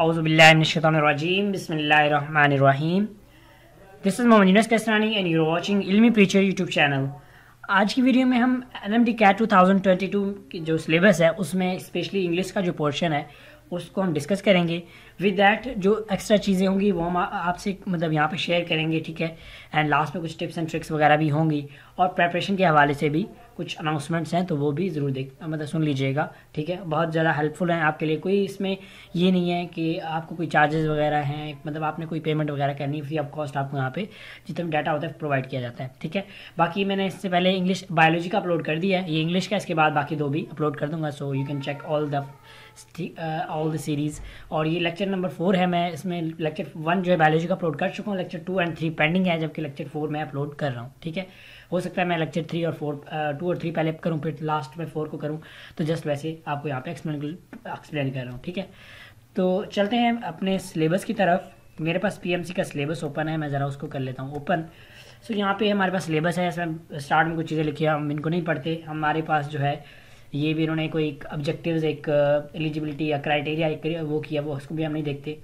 औज़ुबिल्लाहिमिनश्शैतानिर्रजीम बिस्मिल्लाहिर्रहमानिर्रहीम। This is Mohammad Yunus Kaisrani and you are watching Ilmi preacher YouTube channel. आज की वीडियो में हम एनएमडी कैट 2022 की जो सिलेबस है उसमें स्पेशली इंग्लिश का जो पोर्शन है उसको हम डिस्कस करेंगे। विद दैट जो एक्स्ट्रा चीज़ें होंगी वो हम आपसे मतलब यहाँ पे शेयर करेंगे, ठीक है। एंड लास्ट में कुछ टिप्स एंड ट्रिक्स वगैरह भी होंगी और प्रेपरेशन के हवाले से भी कुछ अनाउंसमेंट्स हैं, तो वो भी ज़रूर मतलब सुन लीजिएगा, ठीक है। बहुत ज़्यादा हेल्पफुल हैं आपके लिए। कोई इसमें ये नहीं है कि आपको कोई चार्जेस वगैरह हैं, मतलब आपने कोई पेमेंट वगैरह करनी है, फ्री ऑफ कॉस्ट आपको यहाँ पे जितना डाटा होता है प्रोवाइड किया जाता है, ठीक है। बाकी मैंने इससे पहले इंग्लिश बायोलॉजी का अपलोड कर दिया है, ये इंग्लिश का, इसके बाद बाकी दो भी अपलोड कर दूंगा। So you can check all the series. और ये लेक्चर नंबर 4 है। मैं इसमें लेक्चर 1 जो है बायोलॉजी का अपलोड कर चुका हूँ, लेक्चर 2 एंड 3 पेंडिंग है, जबकि लेक्चर 4 मैं अपलोड कर रहा हूँ, ठीक है। हो सकता है मैं लेक्चर 2 और 3 पहले करूँ फिर लास्ट में 4 को करूँ, तो जस्ट वैसे आपको यहाँ पे एक्सप्लेन कर रहा हूँ, ठीक है। तो चलते हैं अपने सिलेबस की तरफ। मेरे पास पीएमसी का सिलेबस ओपन है, मैं ज़रा उसको कर लेता हूँ ओपन। सो यहाँ पे हमारे पास सिलेबस है, इसमें स्टार्ट में कुछ चीज़ें लिखी है, हम इनको नहीं पढ़ते। हमारे पास जो है ये भी इन्होंने कोई एक ऑब्जेक्टिव्स, एक एलिजिबिलिटी या क्राइटेरिया एक वो किया, वो उसको भी हम नहीं देखते।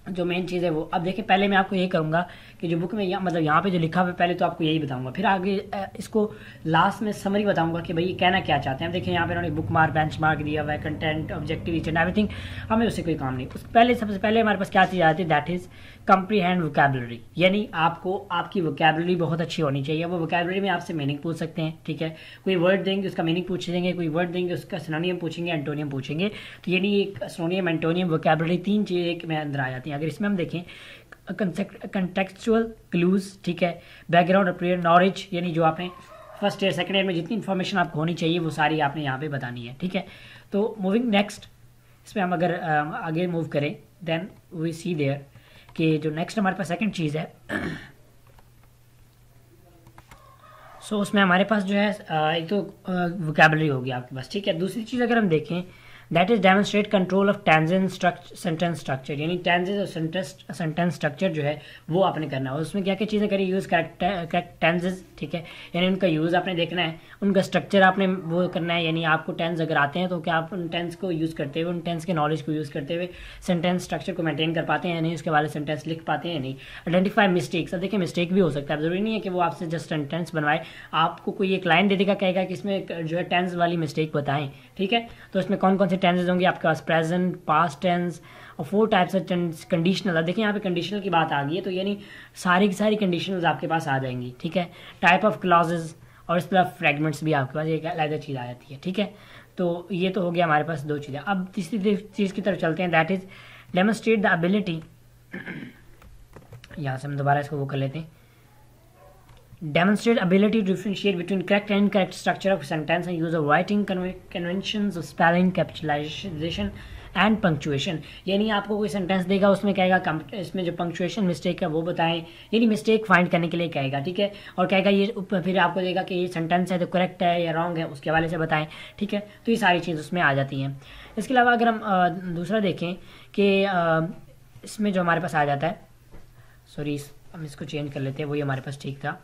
जो मेन चीज़ है वो अब देखिए, पहले मैं आपको यही करूँगा कि जो बुक में मतलब यहाँ पे जो लिखा हुआ है पहले तो आपको यही बताऊँगा, फिर आगे इसको लास्ट में समरी बताऊँगा कि भाई ये कहना क्या चाहते हैं। देखिए यहाँ पे उन्होंने बुक मार्क, बेंच मार्क दिया हुआ है, content, objective, each and everything. हमें उससे कोई काम नहीं। उस पहले सबसे पहले हमारे पास क्या चीज़ आती है, दैट इज़ कंप्रीहेंड वोकैबुलरी। यानी आपको आपकी वोकैबुलरी बहुत अच्छी होनी चाहिए। वो वोकैबुलरी में आपसे मीनिंग पूछ सकते हैं, ठीक है। कोई वर्ड देंगे उसका मीनिंग पूछेंगे, कोई वर्ड देंगे उसका सिनोनियम पूछेंगे, एंटोनियम पूछेंगे। तो यानी एक सिनोनियम, एंटोनियम, वोकैबुलरी 3 चीज़ें एक में अंदर आ जाती हैं। अगर इसमें हम देखें कंटेक्चुअल क्लूज, ठीक है, बैकग्राउंड और प्रियर नॉलेज, यानी जो आपने फर्स्ट ईयर सेकंड ईयर में जितनी इन्फॉर्मेशन आपको होनी चाहिए वो सारी आपने यहाँ पे बतानी है, ठीक है। तो मूविंग नेक्स्ट, इसमें हम अगर आगे मूव करें देन वी सी देयर कि जो नेक्स्ट हमारे पास सेकंड चीज़ है सो उसमें हमारे पास जो है एक तो वोकैबुलरी होगी आपके पास, ठीक है। दूसरी चीज़ अगर हम देखें that is demonstrate control of sentence structure, यानी टेंसेज और सेंटेंस स्ट्रक्चर जो है वो आपने करना है। उसमें क्या क्या चीज़ें करी, यूज़ करेक्ट टेंसेज, ठीक है, यानी उनका यूज़ आपने देखना है, उनका स्ट्रक्चर आपने वो करना है। यानी आपको टेंस अगर आते हैं तो क्या आप उन टेंस को यूज़ करते हुए, उन टेंस के नॉलेज को यूज़ करते हुए सेंटेंस स्ट्रक्चर को मेंटेन कर पाते हैं या नहीं, उसके वाले सेंटेंस लिख पाते हैं या नहीं। आइडेंटिफाई मिस्टेक्स, अब देखिए मिस्टेक भी हो सकता है, ज़रूरी नहीं है कि वो आपसे जस्ट सेंटेंस बनवाए, आपको कोई एक लाइन दे देगा, कहेगा कि इसमें जो है टेंस वाली मिस्टेक बताएं, ठीक है। तो इसमें कौन कौन से टेंसेज होंगे आपके पास, प्रेजेंट, पास्ट टेंस और 4 टाइप्स ऑफ कंडीशनल। देखिए यहाँ पे कंडीशनल की बात आ गई है, तो यानी सारी की सारी कंडीशनल्स आपके पास आ जाएंगी, ठीक है। टाइप ऑफ क्लॉजेज और इस तरह फ्रेगमेंट्स भी आपके पास एक अलग चीज़ आ जाती है, ठीक है। तो ये तो हो गया हमारे पास 2 चीज़ें। अब तीसरी चीज़ की तरफ चलते हैं, that is demonstrate the ability. यहाँ से हम दोबारा इसको वो कर लेते हैं, demonstrate ability to differentiate between correct and incorrect structure of sentence and use of writing conventions of spelling, capitalization and punctuation. यानी आपको कोई सेंटेंस देगा, उसमें कहेगा इसमें जो पंक्चुएशन मिस्टेक है वो बताएं, यानी मिस्टेक फाइंड करने के लिए कहेगा, ठीक है। और कहेगा ये फिर आपको देगा कि ये सेंटेंस है तो करेक्ट है या रॉन्ग है, उसके हवाले से बताएं, ठीक है। तो ये सारी चीज़ उसमें आ जाती हैं। इसके अलावा अगर हम दूसरा देखें कि इसमें जो हमारे पास आ जाता है, सॉरी हम इसको चेंज कर लेते हैं, वही हमारे पास ठीक था,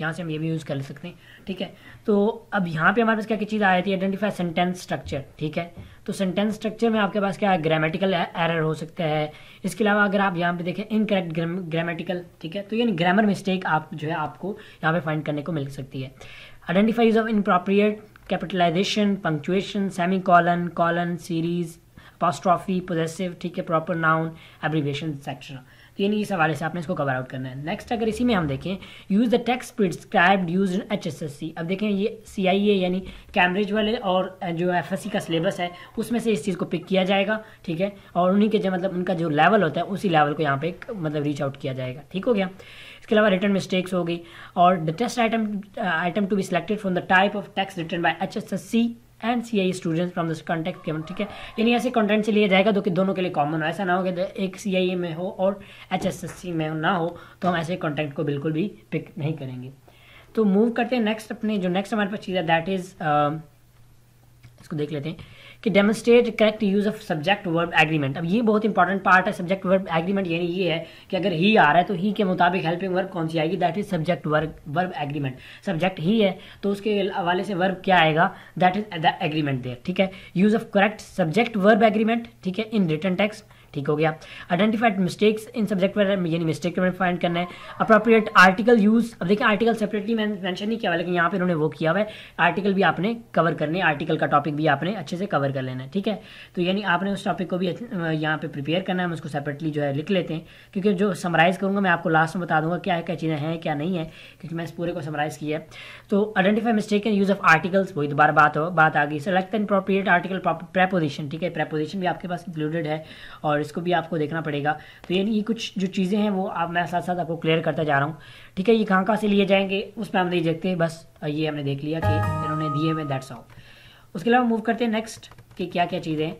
यहाँ से हम ये भी यूज़ कर सकते हैं, ठीक है। तो अब यहाँ पे हमारे पास क्या क्या चीज़ आ जाती है, आइडेंटिफाई सेंटेंस स्ट्रक्चर, ठीक है। तो सेंटेंस स्ट्रक्चर में आपके पास क्या है, ग्रामेटिकल एरर हो सकता है। इसके अलावा अगर आप यहाँ पे देखें इनकरेक्ट ग्रामेटिकल, ठीक है, तो यानी ग्रामर मिस्टेक आप जो है आपको यहाँ पे फाइंड करने को मिल सकती है। Identify use of inappropriate capitalisation, punctuation, semicolon, colon, series, apostrophe, possessive, ठीक है, प्रॉपर नाउन, एब्रीविएशन एक्सेट्रा। तो यानी इस हवाले से आपने इसको कवर आउट करना है। नेक्स्ट अगर इसी में हम देखें, use the text prescribed use in HSSC। अब देखें ये CIE यानी कैम्ब्रिज वाले और जो FSC का सिलेबस है उसमें से इस चीज़ को पिक किया जाएगा, ठीक है। और उन्हीं के जो मतलब उनका जो लेवल होता है उसी लेवल को यहाँ पे मतलब रीच आउट किया जाएगा, ठीक हो गया। इसके अलावा रिटर्न मिस्टेक्स होगी और the test item to be selected from the type of text written by HSSC and CIE students from this contact given, ठीक है। यानी ऐसे कंटेंट से लिया जाएगा जो कि दोनों के लिए कॉमन हो। ऐसा ना हो कि एक CIE में हो और HSSC में ना हो, तो हम ऐसे कंटेंट को बिल्कुल भी पिक नहीं करेंगे। तो मूव करते हैं नेक्स्ट, अपने जो नेक्स्ट हमारे पास चीज़ है दैट इज़ इसको देख लेते हैं कि demonstrate correct use of subject verb agreement. अब ये बहुत इंपॉर्टेंट पार्ट है सब्जेक्ट वर्ब एग्रीमेंट, यानी ये है कि अगर ही आ रहा है तो ही के मुताबिक हेल्पिंग वर्ब कौन सी आएगी, that is subject verb agreement. Subject ही है तो उसके हवाले से वर्ब क्या आएगा, that is the agreement there, ठीक है। Use of correct subject verb agreement, ठीक है, इन रिटन टेक्स्ट, ठीक हो गया। Identified mistakes in subject verb, यानी मिस्टेक को फाइंड करना है। अप्रोप्रिएट आर्टिकल यूज, अब देखिए आर्टिकल सेपरेटली मेंशन नहीं किया हुआ, लेकिन यहाँ पे इन्होंने वो किया हुआ है, आर्टिकल भी आपने कवर करने, आर्टिकल का टॉपिक भी आपने अच्छे से कवर कर लेना है, ठीक है। तो यानी आपने उस टॉपिक को भी यहाँ पे प्रिपेयर करना है, हम उसको सेपरेटली जो है लिख लेते हैं, क्योंकि जो समराइज़ करूँगा मैं आपको लास्ट में बता दूंगा क्या क्या चीज़ें हैं क्या नहीं है, क्योंकि मैं इस पूरे को समराइज़ किया है। तो identify mistake in use of articles, वही दोबारा बात आ गई। Select and appropriate article preposition, ठीक है, प्रेपोजिशन भी आपके पास इंक्लूडेड है और इसको भी आपको देखना पड़ेगा। तो यानी ये कुछ जो चीज़ें हैं वो आप मैं साथ साथ आपको क्लियर करता जा रहा हूँ, ठीक है। ये कहाँ से लिए जाएंगे उस पर हम नहीं देखते हैं, बस ये हमने देख लिया कि इन्होंने दिए हुए, दैट्स ऑल। उसके अलावा मूव करते हैं नेक्स्ट कि क्या क्या चीज़ें हैं।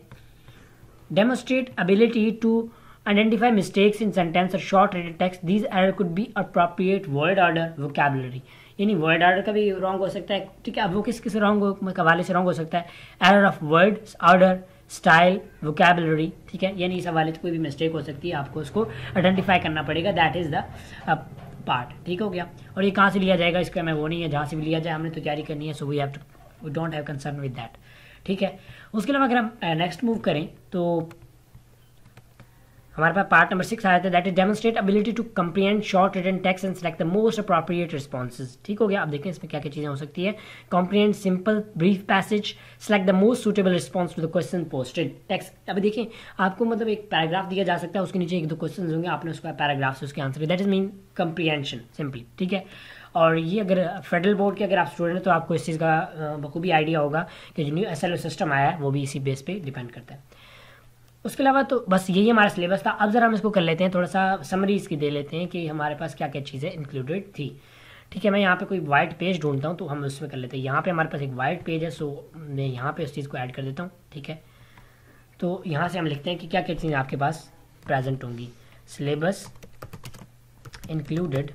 Demonstrate ability to identify mistakes in sentence और short written text, these error could be appropriate word order vocabulary, यानी वर्ड ऑर्डर का भी रॉन्ग हो सकता है, ठीक है। अब वो किस रॉन्ग हवाले से रॉन्ग हो सकता है, error of word order style vocabulary, ठीक है, यानी इस हवाले से कोई भी मिस्टेक हो सकती है, आपको उसको आइडेंटिफाई करना पड़ेगा, दैट इज द पार्ट, ठीक हो गया। और ये कहाँ से लिया जाएगा इसका मैं वो नहीं है, जहाँ से भी लिया जाए हमने तो तैयारी करनी है, so we don't have concern with that, ठीक है। उसके अलावा अगर हम नेक्स्ट मूव करें तो हमारे पास पार्ट नंबर 6 आया था, that is demonstrate ability to comprehend short written text and select the most appropriate responses, ठीक हो गया। अब देखें इसमें क्या क्या चीज़ें हो सकती है। Comprehend simple brief passage, select the most suitable response to the question posted text. अभी देखिए आपको मतलब एक पैराग्राफ दिया जा सकता है, उसके नीचे 1-2 क्वेश्चन होंगे, आपने उसका पैराग्राफ से उसके answer, that is mean comprehension simply, ठीक है। और ये अगर फेडरल बोर्ड के अगर आप स्टूडेंट हैं तो आपको इस चीज़ का बखूबी आइडिया होगा कि जो न्यू SLO सिस्टम आया है वो भी इसी बेस पे डिपेंड करता है। उसके अलावा तो बस यही हमारा सिलेबस था। अब जरा हम इसको कर लेते हैं, थोड़ा सा समरी इसकी दे लेते हैं कि हमारे पास क्या क्या चीज़ें इंक्लूडेड थी, ठीक है। मैं यहाँ पे कोई वाइट पेज ढूंढता हूँ तो हम उसमें कर लेते हैं। यहाँ पे हमारे पास एक वाइट पेज है, सो मैं यहाँ पे उस चीज़ को ऐड कर देता हूँ, ठीक है। तो यहाँ से हम लिखते हैं कि क्या क्या चीज़ें आपके पास प्रेजेंट होंगी। सिलेबस इंक्लूडेड,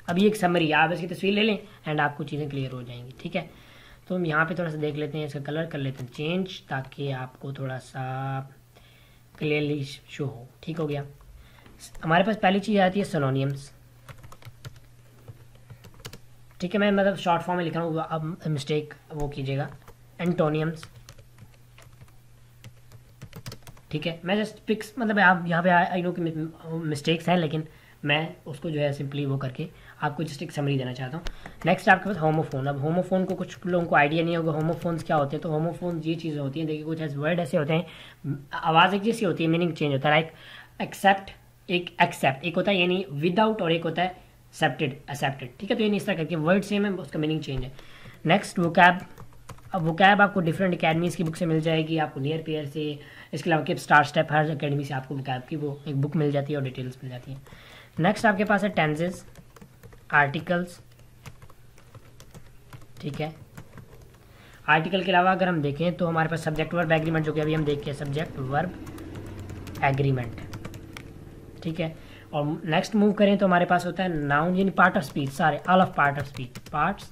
अब ये एक समरी, आप इसकी तस्वीर ले लें एंड आपको चीज़ें क्लियर हो जाएंगी, ठीक है। तो हम यहाँ पे थोड़ा सा देख लेते हैं, इसका कलर कर लेते हैं चेंज ताकि आपको थोड़ा सा क्लियरली शो हो, ठीक हो गया। हमारे पास पहली चीज़ आती है सिनोनिम्स, ठीक है। मैं मतलब शॉर्ट फॉर्म में लिख रहा हूँ, अब मिस्टेक वो कीजिएगा। एंटोनियम्स, ठीक है। मैं जस्ट पिक्स मतलब आप यहाँ पे आई नो कि मिस्टेक्स हैं, लेकिन मैं उसको जो है सिंपली वो करके आपको जस्ट एक समरी देना चाहता हूँ। नेक्स्ट आपके पास होमोफोन। अब होमोफोन को कुछ लोगों को आइडिया नहीं होगा होमोफोन्स क्या होते हैं, तो होमोफोन्स ये चीज़ें होती हैं, देखिए कुछ ऐसे वर्ड ऐसे होते हैं, आवाज़ एक जैसी होती है, मीनिंग चेंज होता है। लाइक एक्सेप्ट, एक होता है यानी विदाउट, और एक होता है एक्सेप्टेड, ठीक है। तो यानी इस तरह करके वर्ड सेम है, उसका मीनिंग चेंज है। Next vocab. अब वोकैब आपको डिफरेंट अकेडमीज़ की बुक से मिल जाएगी, आपको नियर पेयर से, इसके अलावा किप स्टार स्टेप, हर अकेडमी से आपको वोकैब की वो एक बुक मिल जाती है और डिटेल्स मिल जाती है। नेक्स्ट आपके पास है टेंसेस, आर्टिकल्स, ठीक है। आर्टिकल के अलावा अगर हम देखें तो हमारे पास सब्जेक्ट वर्ब एग्रीमेंट, जो कि अभी हम देख के सब्जेक्ट वर्ब एग्रीमेंट, ठीक है। और नेक्स्ट मूव करें तो हमारे पास होता है नाउन, यानी पार्ट ऑफ स्पीच, सारे all of part of speech, parts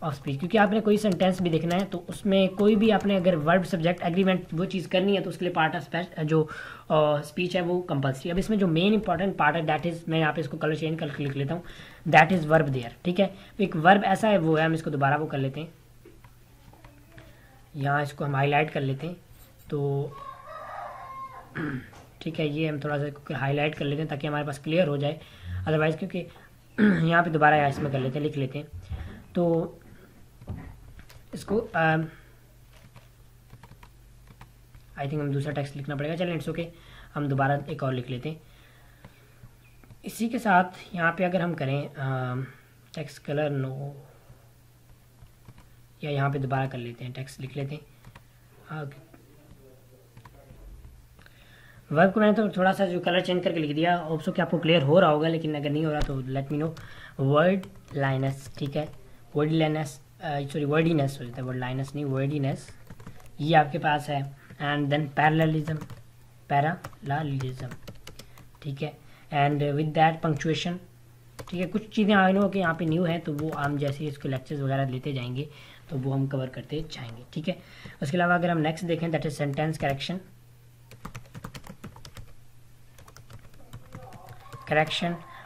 of speech, क्योंकि आपने कोई सेंटेंस भी देखना है तो उसमें कोई भी आपने अगर वर्ब सब्जेक्ट एग्रीमेंट वो चीज़ करनी है तो उसके लिए पार्ट ऑफ जो स्पीच है वो कंपल्सरी। अब इसमें जो मेन इंपॉर्टेंट पार्ट है दैट इज़, मैं यहाँ पे इसको कलर चेंज करके लिख लेता हूँ, दैट इज़ वर्ब देयर, ठीक है। एक वर्ब ऐसा है वो है, हम इसको दोबारा वो कर लेते हैं, यहाँ इसको हम हाईलाइट कर लेते हैं, तो ठीक है, ये हम थोड़ा सा हाईलाइट कर लेते हैं ताकि हमारे पास क्लियर हो जाए, अदरवाइज़ क्योंकि यहाँ पे दोबारा यहाँ इसमें कर लेते हैं, लिख लेते हैं। तो इसको आई थिंक हम दूसरा टेक्स्ट लिखना पड़ेगा, चलें इट्स ओके, हम दोबारा एक और लिख लेते हैं। इसी के साथ यहाँ पे अगर हम करें टेक्स्ट कलर नो, या यहाँ पे दोबारा कर लेते हैं, टेक्स्ट लिख लेते हैं। वर्ब को मैंने तो थोड़ा सा जो कलर चेंज करके लिख दिया, होप सो कि आपको क्लियर हो रहा होगा, लेकिन अगर नहीं हो रहा तो let me know. Word lines, ठीक है, वर्ड लाइनस, सॉरी वर्डीनेस हो जाता है, वर्ड लाइनस नहीं वर्डीनेस, ये आपके पास है। एंड देन पैरेललिज्म, ठीक है, एंड विद दैट पंक्चुएशन, ठीक है। कुछ चीज़ें आई नो कि यहाँ पे न्यू है तो वो हम जैसे इसके लेक्चर्स वगैरह लेते जाएंगे तो वो हम कवर करते जाएंगे, ठीक है। उसके अलावा अगर हम नेक्स्ट देखें दैट इज सेंटेंस करेक्शन।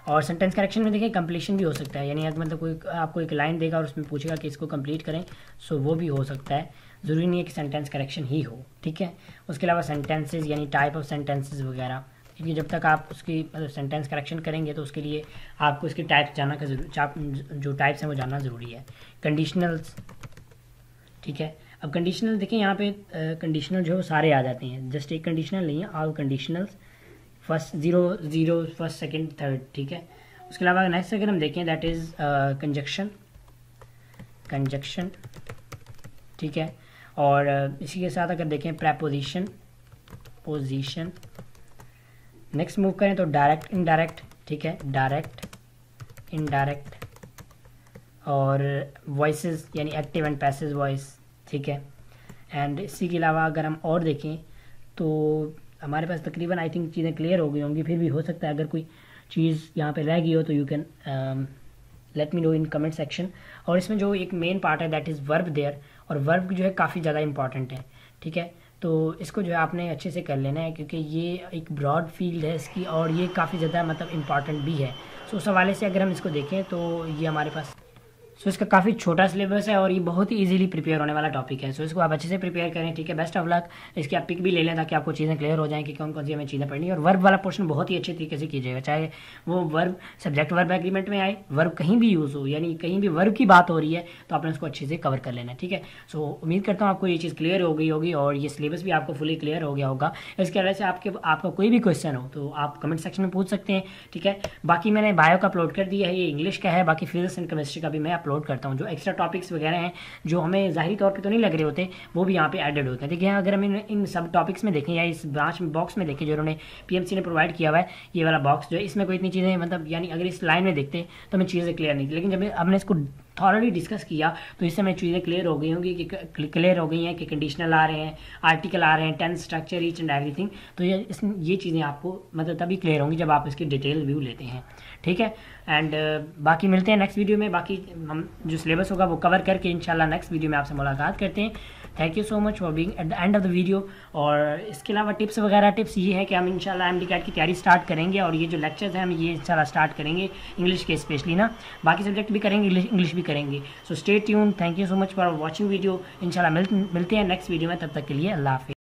और सेंटेंस करेक्शन में देखिए कंप्लीशन भी हो सकता है, यानी अगर मतलब कोई आपको एक लाइन देगा और उसमें पूछेगा कि इसको कंप्लीट करें, सो वो भी हो सकता है, ज़रूरी नहीं है कि सेंटेंस करेक्शन ही हो, ठीक है। उसके अलावा सेंटेंसेस यानी टाइप ऑफ सेंटेंसेस वगैरह, क्योंकि जब तक आप उसकी मतलब सेंटेंस करेक्शन करेंगे तो उसके लिए आपको इसके टाइप्स जानना का जो टाइप्स हैं वो जानना ज़रूरी है। कंडीशनल्स, ठीक है। अब कंडीशनल देखिए यहाँ पे कंडीशनल जो है वो सारे आ जाते हैं, जस्ट एक कंडीशनल नहीं है, all conditionals, first zero first second third, ठीक है। उसके अलावा नेक्स्ट अगर हम देखें दैट इज़ कंजक्शन, ठीक है। और इसी के साथ अगर देखें प्रेपोजिशन, पोजीशन। नेक्स्ट मूव करें तो डायरेक्ट इनडायरेक्ट, ठीक है, डायरेक्ट इनडायरेक्ट। और वॉइसेस यानी एक्टिव एंड पैसिव वॉइस, ठीक है। एंड इसी के अलावा अगर हम और देखें तो हमारे पास तकरीबन आई थिंक चीज़ें क्लियर हो गई होंगी, फिर भी हो सकता है अगर कोई चीज़ यहाँ पे रह गई हो तो you can let me no in comment section. और इसमें जो एक मेन पार्ट है दैट इज़ वर्ब देयर, और वर्ब जो है काफ़ी ज़्यादा इंपॉर्टेंट है, ठीक है। तो इसको जो है आपने अच्छे से कर लेना है क्योंकि ये एक ब्रॉड फील्ड है इसकी और ये काफ़ी ज़्यादा मतलब इम्पॉर्टेंट भी है। सो उस हवाले से अगर हम इसको देखें तो ये हमारे पास इसका काफ़ी छोटा सिलेबस है और ये बहुत ही इजीली प्रिपेयर होने वाला टॉपिक है। इसको आप अच्छे से प्रिपेयर करें, ठीक है। Best of luck. इसकी आप पिक भी ले लें ताकि आपको चीज़ें क्लियर हो जाएं कि कौन कौन सी हमें चीज़ें पढ़नी है। और वर्ब वाला पोर्शन बहुत ही अच्छे तरीके से कीजिएगा, चाहे वो वर्ब सब्जेक्ट वर्ब एग्रीमेंट में आए, वर्ब कहीं भी यूज़ हो, यानी कहीं भी वर्ब की बात हो रही है तो आपने उसको अच्छे से कवर कर लेना है, ठीक है। सो उम्मीद करता हूँ आपको ये चीज़ क्लियर हो गई होगी और ये सिलेबस भी आपको फुली क्लियर हो गया होगा। इसके वजह से आपका कोई भी क्वेश्चन हो तो आप कमेंट सेक्शन में पूछ सकते हैं, ठीक है। बाकी मैंने बायो का अपलोड कर दिया है, ये इंग्लिश का है, बाकी फिजिक्स एंड केमिस्ट्री का भी मैं अपलोड करता हूँ। जो एक्स्ट्रा टॉपिक्स वगैरह हैं जो हमें ज़ाहिरी तौर पे तो नहीं लग रहे होते वो भी यहाँ पे एडेड होते हैं। देखिए अगर हम इन सब टॉपिक्स में देखें या इस ब्रांच में बॉक्स में देखें जो उन्होंने पीएमसी ने प्रोवाइड किया हुआ है, ये वाला बॉक्स जो है इसमें कोई इतनी चीज़ें मतलब यानी अगर इस लाइन में देखते तो हमें चीज़ें क्लियर नहीं थी, लेकिन जब हमने इसको थॉरली डिस्कस किया तो इससे हमें चीज़ें क्लियर हो गई होंगी कि क्लियर हो गई हैं कि कंडीशनल आ रहे हैं, आर्टिकल आ रहे हैं, tense structure each and everything. तो ये चीज़ें आपको मतलब तभी क्लियर होंगी जब आप इसकी डिटेल व्यू लेते हैं, ठीक है। एंड बाकी मिलते हैं नेक्स्ट वीडियो में, बाकी हम जो सिलेबस होगा वो कवर करके इंशाल्लाह नेक्स्ट वीडियो में आपसे मुलाकात करते हैं। Thank you so much for being at the end of the video. और इसके अलावा टिप्स ये है कि हम इंशाल्लाह एमडी कैट की तैयारी स्टार्ट करेंगे और ये जो लेक्चर्स हैं हम ये इंशाल्लाह स्टार्ट करेंगे इंग्लिश के स्पेशली ना, बाकी सब्जेक्ट भी करेंगे, इंग्लिश भी करेंगे। So stay tune, thank you so much for watching video. इंशाल्लाह मिलते हैं नेक्स्ट वीडियो में, तब तक के लिए अल्लाह हाफिज़।